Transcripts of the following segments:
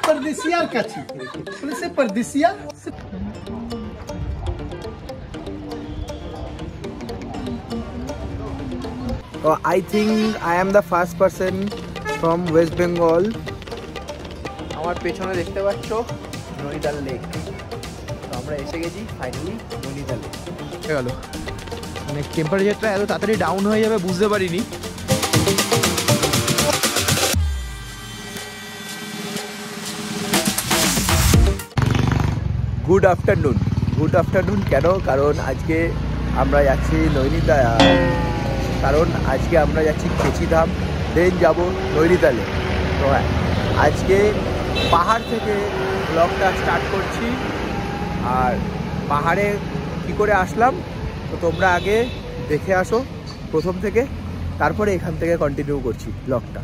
परदेसियार काछी बोले से परदेसिया I think I am the first person from West Bengal. আমার পেছনে দেখতে পাচ্ছ নৈনিতাল লেক। তো আমরা এসে গেছি ফাইনালি নৈনিতাল লেক। হয়ে গেল মানে টেম্পারেচারটা এত তাড়াতাড়ি ডাউন হয়ে যাবে বুঝতে পারিনি। গুড আফটারনুন কেন? কারণ আজকে আমরা যাচ্ছি নৈনিতাল, কারণ আজকে আমরা যাচ্ছি কেচিধাম, দেন যাব নৈনিতালে। তো আজকে পাহাড় থেকে ব্লগটা স্টার্ট করছি। আর পাহাড়ে কি করে আসলাম তো তোমরা আগে দেখে আসো প্রথম থেকে, তারপরে এখান থেকে কন্টিনিউ করছি ব্লগটা।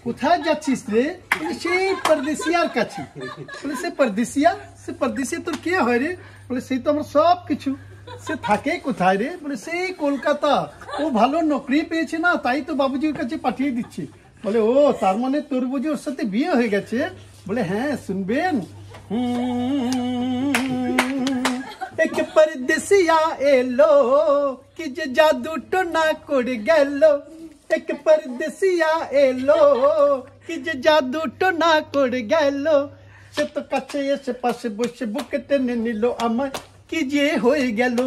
কোথায় যাচ্ছিস রে? সেই परदेसियार কাছে বলে সে परदेसिया তোর কে হয় রে? বলে সেই তো আমার সব কিছু। সে থাকে কোথায় রে? বলে সেই কলকাতা, ও ভালো নকরি পেয়েছে না, তাই তো বাবুজির কাছে পাঠিয়ে দিচ্ছি। বলে ও তার মানে তোর বুঝি ওর সাথে বিয়ে হয়ে গেছে? বলে হ্যাঁ শুনবেন, এক परदेसिया এলো কি যে জাদু টোনা করে গেল, এক परदेसिया এলো কি যে জাদু টোনা করে গেল, সে তো কাছে এসে পাশে বসে বুকে টেনে নিল আমায়, কি যে হয়ে গেল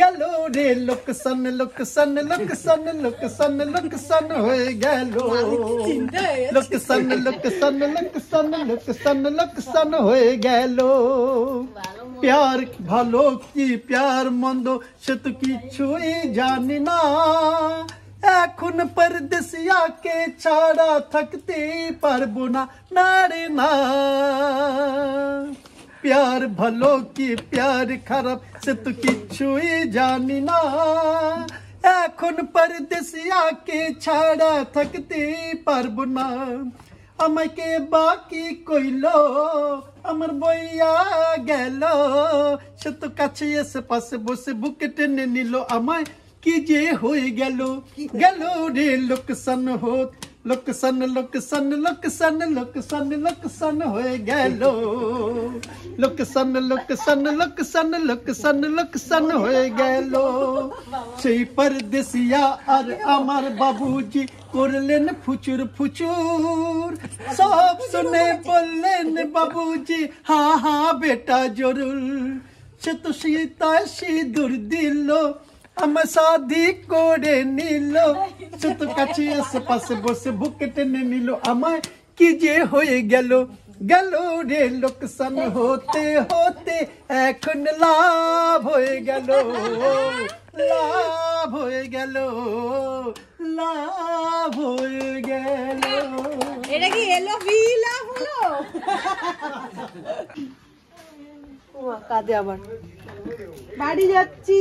গেল রে লোকসান লোকসান লোকসান লোকসান লোকসান হয়ে গেল, লোকসান লোকসান লোকসান লোকসান লোকসান হয়ে গেল। প্যার ভালো কি প্যার মন্দ সে তো কিছুই জানি না, এখন परदेसियाকে ছাড়া থাকতে পারবো না, না রে না। প্যার ভালো কি প্যার খারাপ সে তো কিছুই জানি না, এখন परदेसियाকে ছাড়া থাকতে পারবো না। আমাকে বাকি কইলো আমার বইয়া গেল, সে তো কাছে এসে পাশে বসে বুকে টেনে নিল আমায়, কি যে হয়ে গেল গেল রে লোকসান হোক, লোকসান লোকসান লোকসান লোকসান লোকসান হয়ে গেল, লোকসান লোকসান লোকসান লোকসান লোকসান হয়ে গেল। সেই परदेसिया আর আমার বাবুজি করলেন ফুচুর ফুচুর, সব শুনে বললেন বাবুজি হ্যাঁ হ্যাঁ বেটা জরুর, সে তো সীতায় সিঁদুর দিল আমার শাদি করে নিল, সে তো কাছে এসে পাশে বসে বুকে টেনে নিল আমায়, কি যে হয়ে গেল গেল রে লোকসান হতে হতে এখন লাভ হয়ে গেল, লাভ হয়ে গেল, লাভ হয়ে গেল। এটা কি এলো বি লাভ হলো? ও কাঁদে আবার। বাড়ি যাচ্ছি।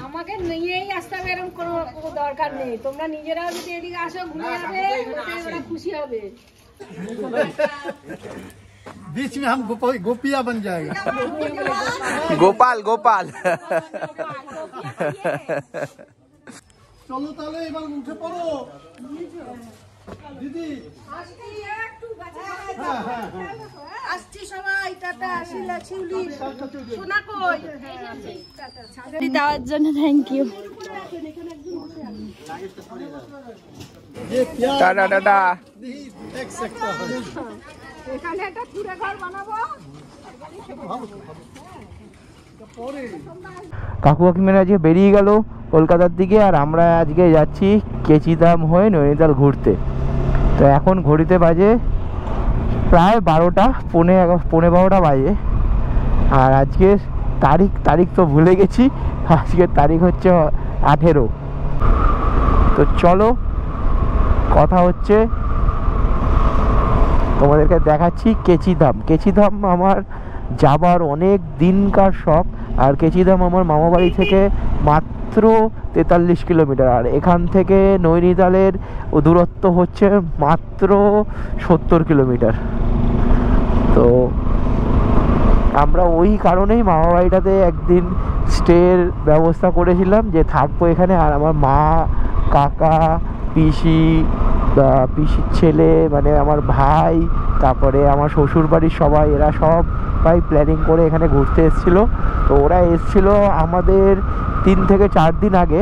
আমাকে নিয়েই আসতে হবে এরকম কোনো দরকার নেই, তোমরা নিজেরাও যদি এদিকে আসো ঘুরে যাবে, ওরা খুশি হবে। बीच में हम गोपिया बन जाएगा। গোপাল গোপাল চলো তাহলে এবার উঠে পড়ো দিদি। আসছি সবাই, টাটা। শিলা শিউলি সোনা কই দেওয়ার জন্য থ্যাংক ইউ। Tata tata. এখানে একটা কুড়ে ঘর বানাবো। কাকু কাকিমারা আজকে বেরিয়ে গেল কলকাতার দিকে, আর আমরা আজকে যাচ্ছি কেচিধাম হয়ে নৈনিতাল ঘুরতে। তো এখন ঘড়িতে বাজে প্রায় 12টা, পৌনে 12টা বাজে। আর আজকের তারিখ তো ভুলে গেছি, আজকের তারিখ হচ্ছে 18। তো চলো কথা হচ্ছে, তোমাদেরকে দেখাচ্ছি কেচিধাম। কেচিধাম আমার যাবার অনেক দিনকার শখ, আর কেচিধাম আমার মামা বাড়ি থেকে মাত্র 43 কিলোমিটার, আর এখান থেকে নৈনিতালের দূরত্ব হচ্ছে মাত্র 70 কিলোমিটার। তো আমরা ওই কারণেই মামা বাড়িটাতে একদিন স্টের ব্যবস্থা করেছিলাম যে থাকবো এখানে। আর আমার মা, কাকা, পিসি, পিসির ছেলে মানে আমার ভাই, তারপরে আমার শ্বশুর বাড়ির সবাই, এরা সবাই প্ল্যানিং করে এখানে ঘুরতে এসেছিলো। তো ওরা এসেছিলো আমাদের 3 থেকে 4 দিন আগে।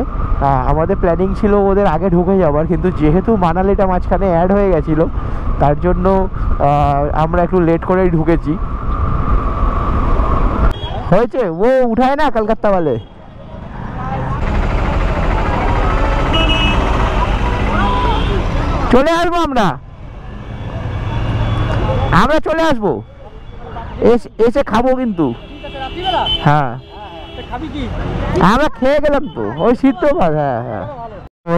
আমাদের প্ল্যানিং ছিল ওদের আগে ঢুকে যাওয়ার, কিন্তু যেহেতু মানালিটা মাঝখানে অ্যাড হয়ে গেছিলো তার জন্য আমরা একটু লেট করেই ঢুকেছি। হয়েছে ও উঠায় না কলকাতা वाले। চলে আসবো আমরা চলে আসবো, এসে খাবো কিন্তু। হ্যাঁ আমরা খেয়ে গেলাম তো ওই সিদ্ধ ভাত। হ্যাঁ হ্যাঁ,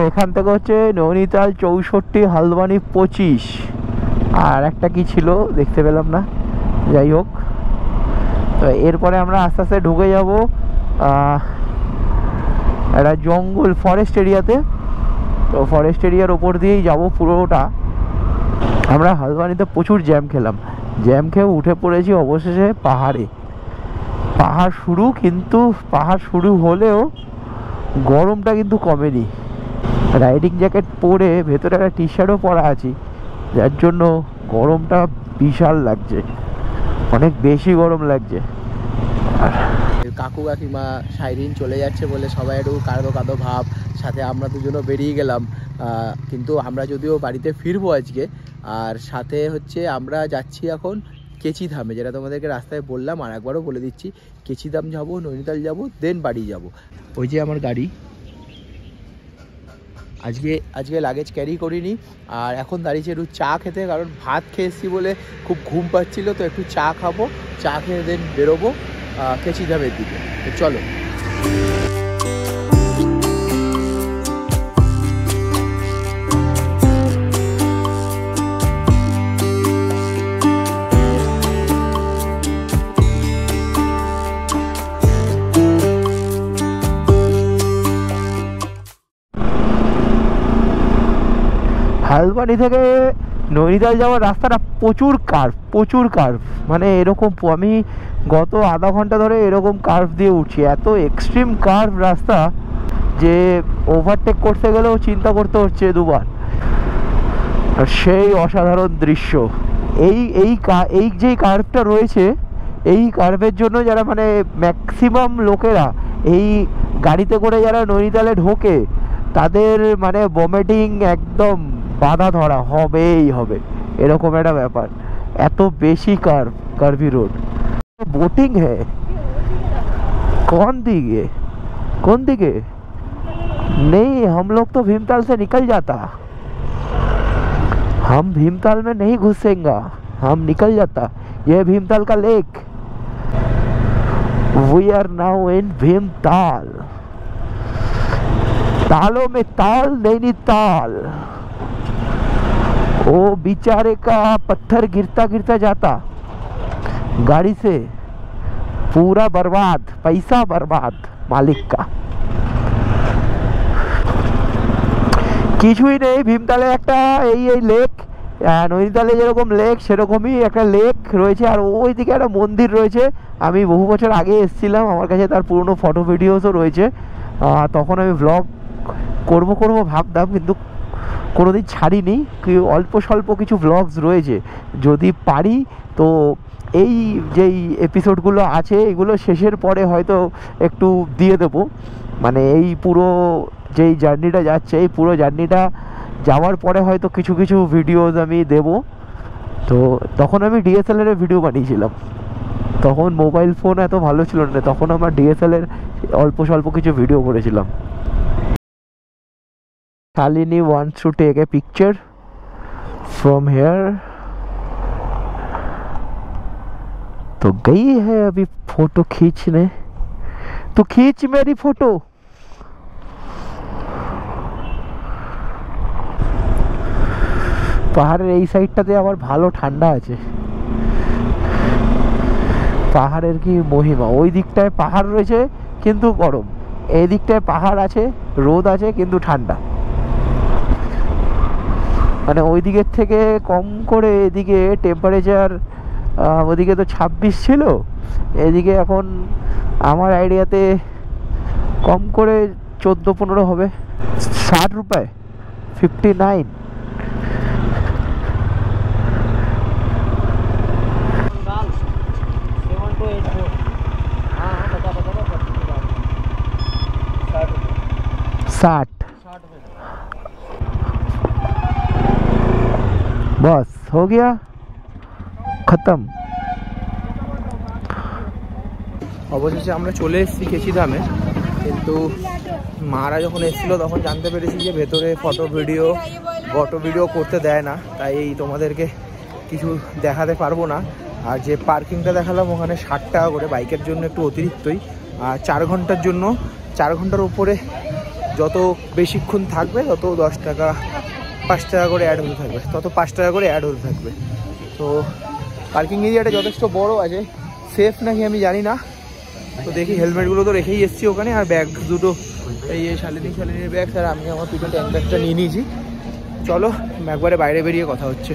এখান থেকে হচ্ছে নৈনিতাল 64, হালওয়ানি 25, আর একটা কি ছিল দেখতে পেলাম না, যাই হোক। তো এরপরে আমরা আস্তে আস্তে ঢুকে যাব একটা জঙ্গল ফরেস্ট এরিয়াতে। তো ফরেস্ট এরিয়ার ওপর দিয়েই যাব পুরোটা। আমরা হালওয়ানিতে প্রচুর জ্যাম খেলাম, জ্যাম খেয়ে উঠে পড়েছি অবশেষে পাহাড়ে। পাহাড় শুরু, কিন্তু পাহাড় শুরু হলেও গরমটা কিন্তু কমেনি। রাইডিং জ্যাকেট পরে ভেতরে একটা টি শার্টও পরা আছি, যার জন্য গরমটা বিশাল লাগছে, অনেক বেশি গরম লাগছে। আর কাকু কাকিমা সাইরিন চলে যাচ্ছে বলে সবাই একটু কাঁদো কাঁদো ভাব, সাথে আমরা দুজনও বেরিয়ে গেলাম। কিন্তু আমরা যদিও বাড়িতে ফিরবো আজকে, আর সাথে হচ্ছে আমরা যাচ্ছি এখন কেচিধামে, যেটা তোমাদেরকে রাস্তায় বললাম, আর একবারও বলে দিচ্ছি। কেচিধাম যাব, নৈনিতাল যাব, দেন বাড়ি যাব। ওই যে আমার গাড়ি, আজকে লাগেজ ক্যারি করিনি। আর এখন দাঁড়িয়েছি একটু চা খেতে, কারণ ভাত খেয়ে এসেছি বলে খুব ঘুম পাচ্ছিল। তো একটু চা খাবো, চা খেয়ে দেন বেরোবো কেচিধামের দিকে। তো চলো। হালওয়ানি থেকে নৈনিতাল যাওয়ার রাস্তাটা প্রচুর কার্ভ, মানে এরকম আমি গত আধা ঘন্টা ধরে এরকম কার্ভ দিয়ে উঠছি। এত এক্সট্রিম কার্ভ রাস্তা যে ওভারটেক করতে গেলেও চিন্তা করতে হচ্ছে দুবার। আর সেই অসাধারণ দৃশ্য, এই যে কার্ভটা রয়েছে, এই কার্ভের জন্য যারা মানে ম্যাক্সিমাম লোকেরা এই গাড়িতে করে যারা নৈনিতালে ঢোকে, তাদের মানে ভমিটিং একদম বাধা ধরা হবেই হবে, এরকম একটা ব্যাপার। এত বেশি कर्वी रोड। बोटिंग है कौन दिखे नहीं, हम लोग तो भीमताल से निकल जाता, हम भीमताल में नहीं घुसेंगे, हम निकल जाता। ये भीमताल का lake, we are now in Bhimtal, तालों में ताल नैनीताल। वो बेचारे का पत्थर गिरता गिरता जाता गाड़ी से, पूरा बर्बाद, पैसा बर्बाद मालिक का। কিছুই নেই ভীমতালে একটা এই লেক, নৈনিতালে যেরকম লেক সেরকমই একটা লেক রয়েছে। আর ওইদিকে একটা মন্দির রয়েছে, আমি বহু বছর আগে এসেছিলাম, আমার কাছে তার পুরনো ফটো ভিডিওসও রয়েছে। তখন আমি ব্লগ করব ভাবতাম, কিন্তু কোনোদিন ছাড়িনি। অল্প স্বল্প কিছু ব্লগস রয়েছে, যদি পারি তো এই যেই এপিসোডগুলো আছে এগুলো শেষের পরে হয়তো একটু দিয়ে দেবো। মানে এই পুরো যেই জার্নিটা যাচ্ছে, এই পুরো জার্নিটা যাওয়ার পরে হয়তো কিছু কিছু ভিডিওস আমি দেব। তো তখন আমি ডিএসএলআর ভিডিও বানিয়েছিলাম, তখন মোবাইল ফোন এত ভালো ছিল না, তখন আমার ডিএসএলআর অল্প স্বল্প কিছু ভিডিও করেছিলাম। Shalini wants to take a picture from here, तो गई है अभी फोटो खींचने। तो खींच मेरी फोटो। পাহাড়ের এই সাইডটাতে আবার ভালো ঠান্ডা আছে, পাহাড়ের কি মহিমা। ওই দিকটায় পাহাড় রয়েছে কিন্তু গরম, এই দিকটায় পাহাড় আছে, রোদ আছে কিন্তু ঠান্ডা। মানে ওই দিকের থেকে কম করে এদিকে টেম্পারেচার, ওদিকে তো 26 ছিল, এদিকে এখন আমার আইডিয়াতে কম করে 14-15 হবে। 60 रुपये 59। बस हो गया खत्म। অবশেষে আমরা চলে এসেছি কেচিধামে, কিন্তু মারা যখন এসেছিলো তখন জানতে পেরেছি যে ভেতরে ফটো ভিডিও করতে দেয় না, তাই তোমাদেরকে কিছু দেখাতে পারবো না। আর যে পার্কিংটা দেখালাম ওখানে 60 টাকা করে, বাইকের জন্য একটু অতিরিক্তই। আর 4 ঘন্টার জন্য, 4 ঘন্টার উপরে যত বেশিক্ষণ থাকবে তত 10 টাকা 5 টাকা করে অ্যাড হতে থাকবে, তত 5 টাকা করে অ্যাড হতে থাকবে। তো পার্কিং এরিয়াটা যথেষ্ট বড় আছে, সেফ নাকি আমি জানি না। তো দেখি, হেলমেটগুলো তো রেখেই এসেছি ওখানে, আর ব্যাগ দুটো এই শালিনীর ব্যাগ, আর আমি আমার পিছনে ট্যাঙ্ক ব্যাগটা নিয়ে নিয়েছি। চলো একবারে বাইরে বেরিয়ে কথা হচ্ছে।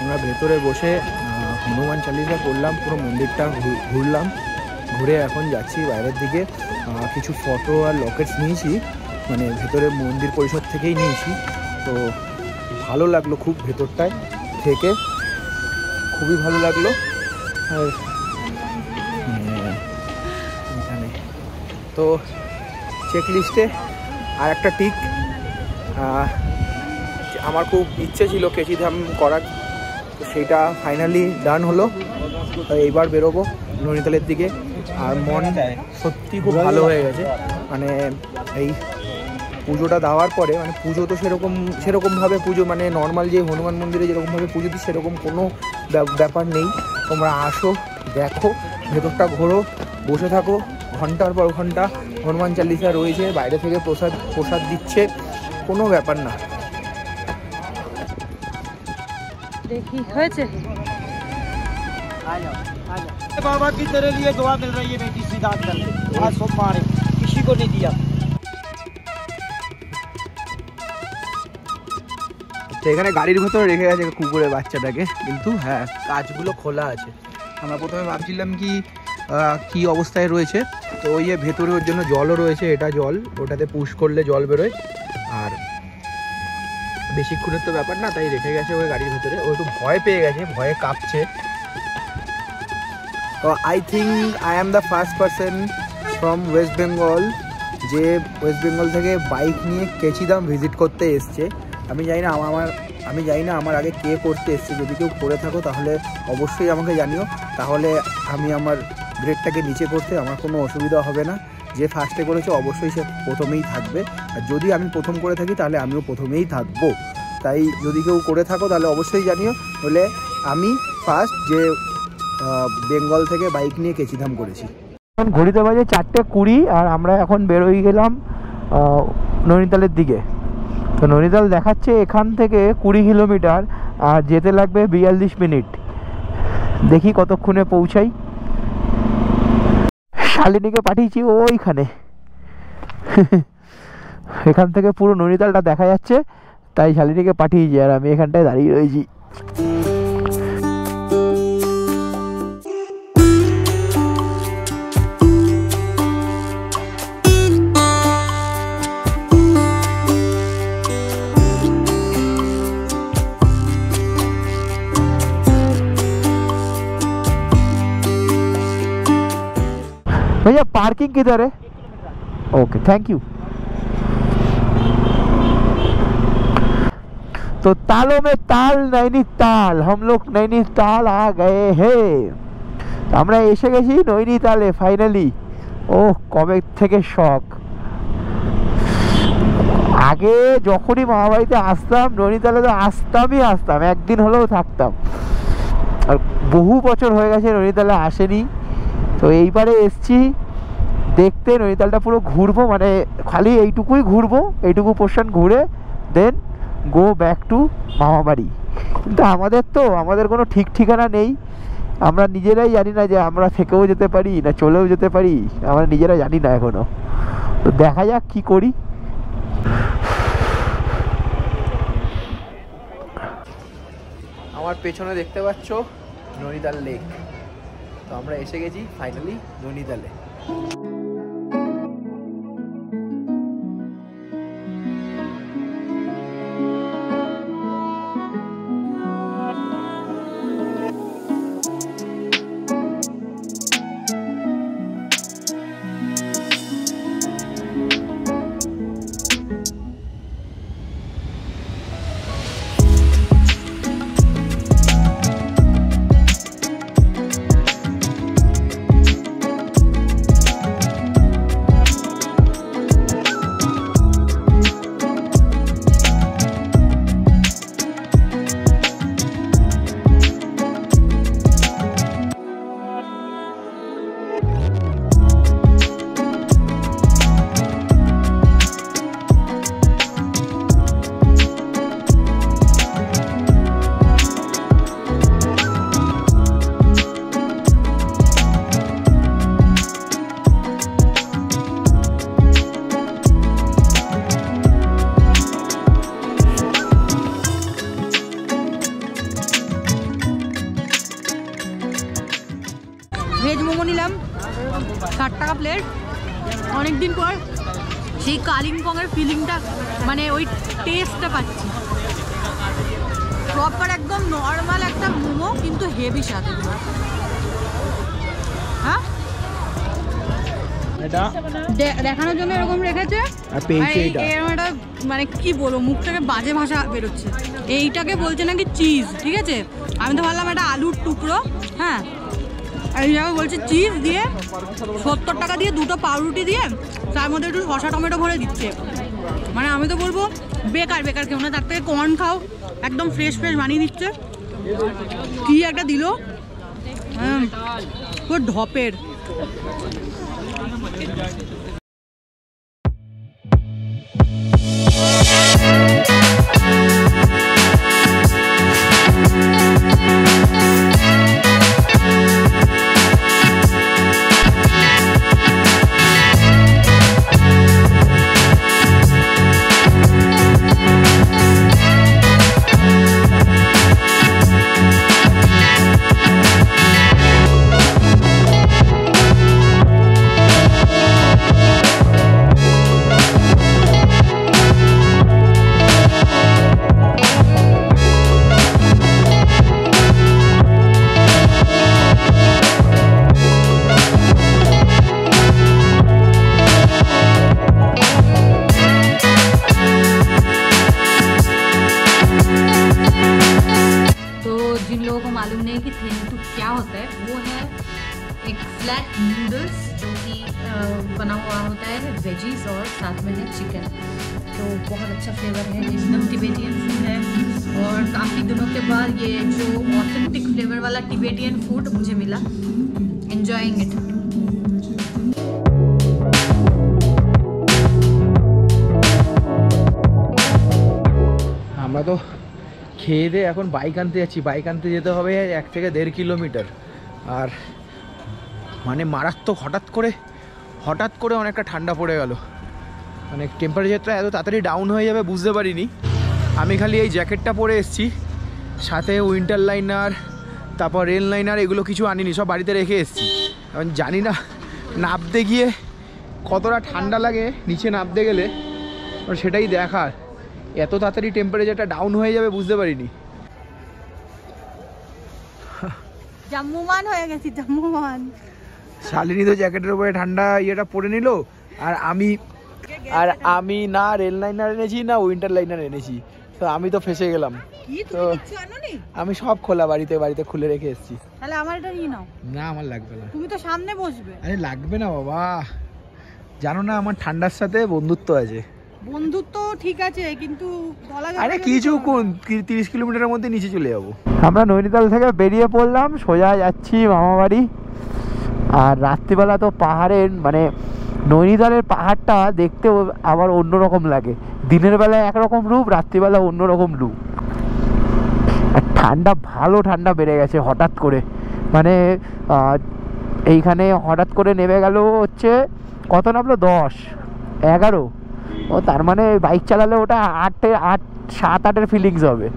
আমরা ভেতরে বসে হনুমান চালিসা করলাম, পুরো মন্দিরটা ঘুরলাম, ঘুরে এখন যাচ্ছি বাইরের দিকে। কিছু ফটো আর লকেটস নিয়েছি, মানে ভেতরে মন্দির পরিষদ থেকেই নিয়েছি। তো ভালো লাগলো খুব, ভেতরটায় থেকে খুবই ভালো লাগলো। আর এখানে তো চেক লিস্টে আর একটা টিক, আমার খুব ইচ্ছে ছিল কেচিধাম করার, তো সেইটা ফাইনালি ডান হলো। এইবার বেরোবো নৈনিতালের দিকে। আর মন সত্যি খুব ভালো হয়ে গেছে, মানে এই পুজোটা দেওয়ার পরে, মানে পুজো তো সেরকমভাবে পুজো, মানে নর্মাল যে হনুমান মন্দিরে যেরকমভাবে পুজো দিই সেরকম কোনো ব্যাপার নেই। তোমরা আসো, দেখো, ভেতরটা ঘোরো, বসে থাকো, ঘন্টার পর ঘন্টা হনুমান চালিসা রয়েছে, বাইরে থেকে প্রসাদ দিচ্ছে, কোনো ব্যাপার না। দেখি হয়েছে। बाबा की तेरे लिए दुआ मिल रही है बेटी, सीधा कर ले, आज सब मारे, किसी को नहीं दिया। তো এখানে গাড়ির ভেতরে রেখে গেছে কুকুরের বাচ্চাটাকে, কিন্তু হ্যাঁ কাঁচগুলো খোলা আছে। আমরা প্রথমে ভাবছিলাম কি অবস্থায় রয়েছে, তো ওই ভেতরে ওর জন্য জলও রয়েছে, এটা জল, ওটাতে পুশ করলে জল বেরোয়। আর বেশিক্ষণের তো ব্যাপার না, তাই রেখে গেছে ওই গাড়ির ভেতরে। ও একটু ভয় পেয়ে গেছে, ভয়ে কাঁপছে। তো I think I am the first person from West Bengal যে ওয়েস্ট বেঙ্গল থেকে বাইক নিয়ে কেচিধাম ভিজিট করতে এসছে। আমি জানি না আমার আগে কে করতে এসছে। যদি কেউ করে থাকো তাহলে অবশ্যই আমাকে জানিও, তাহলে আমি আমার গ্রেডটাকে নিচে করতে আমার কোনো অসুবিধা হবে না। যে ফার্স্টে করেছে অবশ্যই সে প্রথমেই থাকবে, আর যদি আমি প্রথম করে থাকি তাহলে আমিও প্রথমেই থাকবো। তাই যদি কেউ করে থাকো তাহলে অবশ্যই জানিও। বলে আমি ফার্স্ট যে বেঙ্গল থেকে বাইক নিয়ে কেচিধাম করেছি। এখন ঘড়িতে বাজে 4:20 আর আমরা এখন বেরোই গেলাম নৈনিতালের দিকে। তো নৈনিতাল দেখাচ্ছে এখান থেকে 20 কিলোমিটার, আর যেতে লাগবে 42 মিনিট। দেখি কতক্ষণে পৌঁছাই। শালিনীকে পাঠিয়েছি ওইখানে, এখান থেকে পুরো নৈনিতালটা দেখা যাচ্ছে, তাই শালিনীকে পাঠিয়েছি আর আমি এখানটায় দাঁড়িয়ে রয়েছি। भैया पार्किंग किधर है? Okay thank you. तो तालों में ताल नैनीताल, हम लोग नैनीताल आ गए हैं। আমরা এসে গেছি নৈনিতালে ফাইনালি। ওহ কবে থেকে শখ। আগে যখনই মামাবাড়িতে আসতাম নৈনিতালে তো আসতাম, একদিন হলেও থাকতাম, আর বহু বছর হয়ে গেছে নৈনিতালে আসেনি। তো এইবারে এসছি দেখতে, নৈনিতালটা পুরো ঘুরবো, মানে খালি এইটুকুই ঘুরবো, এইটুকু পোর্শন ঘুরে দেন গো ব্যাক টু মামাবাড়ি। কিন্তু আমাদের কোনো ঠিক ঠিকানা নেই, আমরা নিজেরাই জানি না যে আমরা থেকেও যেতে পারি না চলেও যেতে পারি, আমরা নিজেরা জানি না এখনো। তো দেখা যাক কি করি। আমার পেছনে দেখতে পাচ্ছ নৈনিতাল লেক। তো আমরা এসে গেছি ফাইনালি নৈনিতালে। ভেজ মোমো নিলাম 60 টাকা প্লেট। অনেকদিন পর সেই কালিম্পংয়ের ফিলিংটা, মানে ওই টেস্টটা পাচ্ছি। প্রপার একদম নর্মাল একটা মোমো, কিন্তু হেভি স্বাদ। হ্যাঁ দেখানোর জন্য এরকম রেখেছে, একটা মানে কি বলবো, মুখ থেকে বাজে ভাষা বেরোচ্ছে। এইটাকে বলছে নাকি চিজ, ঠিক আছে? আমি তো ভাবলাম একটা আলুর টুকরো, হ্যাঁ, আর এই জায়গায় বলছে চিজ দিয়ে 70 টাকা দিয়ে দুটো পাউরুটি দিয়ে তার মধ্যে একটু শসা টমেটো ভরে দিচ্ছে। মানে আমি তো বলবো বেকার কেউ না, তার থেকে কর্ন খাও, একদম ফ্রেশ বানিয়ে দিচ্ছে। কি একটা দিল, হ্যাঁ পুরো ঢপের। फ्लैट नूडल्स जो कि बना हुआ होता है वेजीज और साथ में है चिकन। तो बहुत अच्छा फ्लेवर है, एकदम टिबेटियन फूड है। और काफ़ी दिनों के बाद ये जो ऑथेंटिक फ्लेवर वाला टिबेटियन फूड मुझे मिला। Enjoying it. আমরা তো খেয়ে দিয়ে এখন বাইক আনতে যাচ্ছি। বাইক আনতে যেতে হবে 1 থেকে 1.5 কিলোমিটার। আর মানে মারাত্মক হঠাৎ করে হঠাৎ করে অনেকটা ঠান্ডা পড়ে গেল, মানে টেম্পারেচারটা এত তাড়াতাড়ি ডাউন হয়ে যাবে বুঝতে পারিনি। আমি খালি এই জ্যাকেটটা পরে এসেছি, সাথে উইন্টার লাইনার তারপর রেল লাইনার এগুলো কিছু আনিনি, সব বাড়িতে রেখে এসেছি। এখন জানি না নামতে গিয়ে কতটা ঠান্ডা লাগে নিচে নামতে গেলে, সেটাই দেখার। এত তাড়াতাড়ি টেম্পারেচারটা ডাউন হয়ে যাবে বুঝতে পারিনি। জাম্মুমান হয়ে গেছি, জাম্মুমান। শালিনী তো জ্যাকেটের উপরে ঠান্ডা ইয়েটা পরে নিল, আর আমি না রেল লাইনার এনেছি না উইন্টার লাইনার এনেছি, তো আমি তো ফেসে গেলাম। তো আমি সব খোলা বাড়িতে খুলে রেখে এসেছি। তাহলে আমার এটা নিয়ে নাও। না আমার লাগবে না, তুমি তো সামনে বসবে। আরে লাগবে না বাবা, জানো না আমার ঠান্ডার সাথে বন্ধুত্ব আছে। বন্ধুত্ব ঠিক আছে, কিন্তু আরে কিছুক্ষণ 30 কিলোমিটারের মধ্যে নিচে চলে যাবো। আমরা নৈনিতাল থেকে বেরিয়ে পড়লাম, সোজা যাচ্ছি মামা বাড়ি। আর রাত্রিবেলা তো পাহাড়ের মানে নৈনিতালের পাহাড়টা দেখতেও আবার অন্যরকম লাগে। দিনের বেলায় একরকম রূপ, রাত্রিবেলা অন্যরকম রূপ। আর ঠান্ডা, ভালো ঠান্ডা বেড়ে গেছে হঠাৎ করে, মানে এইখানে হঠাৎ করে নেমে গেল হচ্ছে কত নামলো 10, 11। ও তার মানে বাইক চালালে ওটা 7-8 ফিলিংস হবে,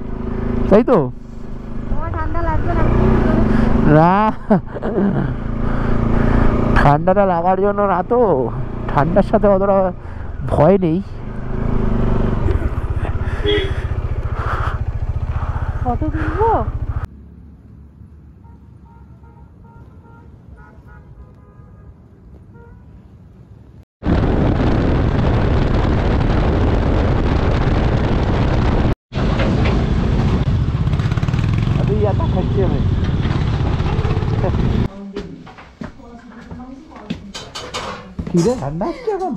তাই তো? ঠান্ডা লাগবে না, ঠান্ডাটা লাগার জন্য না, তো ঠান্ডার সাথে অতটা ভয় নেই। কত তুলবো? अभी आता खर्चे में কিরে ঠান্ডা আসছে এখন?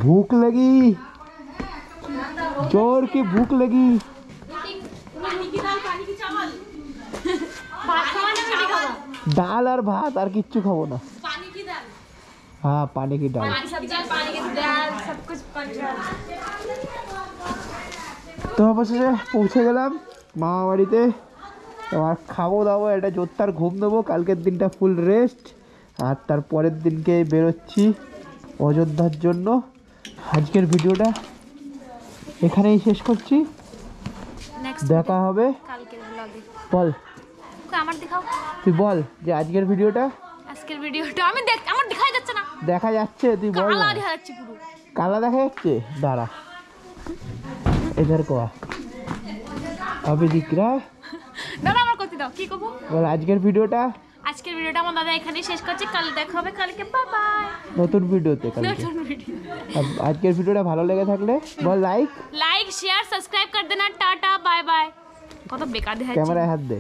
भूख लगी, जोर की भूख लगी। ডাল আর ভাত আর কিচ্ছু খাবো না। हाँ पानी की दाल। তো অবশেষে পৌঁছে গেলাম মামা বাড়িতে। এবার খাবো দাবো, একটা জোরদার ঘুম দেবো, কালকের দিনটা ফুল রেস্ট। আর তারপরের দিনকে বেরোচ্ছি অযোধ্যার জন্য। আজকের ভিডিওটা এখানেই শেষ করছি, দেখা হবে কালকের ব্লগে। বল আমার দেখাও, তুই বল যে আজকের ভিডিওটা আমি আমার দেখাই যাচ্ছে না। দেখা যাচ্ছে, তুই বল। কালা দেখা যাচ্ছে, পুরো কালা দেখা যাচ্ছে। দাঁড়া এধার কোয়া अभी दिख रहा है। দাদা আমার করতে দাও, কি করব বল আজকের ভিডিওটা আমার দাদা এখানেই শেষ করছে। কাল দেখা হবে, কালকে বাই বাই নতুন ভিডিওতে। নতুন ভিডিও। আজকের ভিডিওটা ভালো লেগে থাকলে বল লাইক शेयर सब्सक्राइब कर देना। Tata bye bye. কত বেকার দেখাচ্ছে। ক্যামেরায় হাত দে।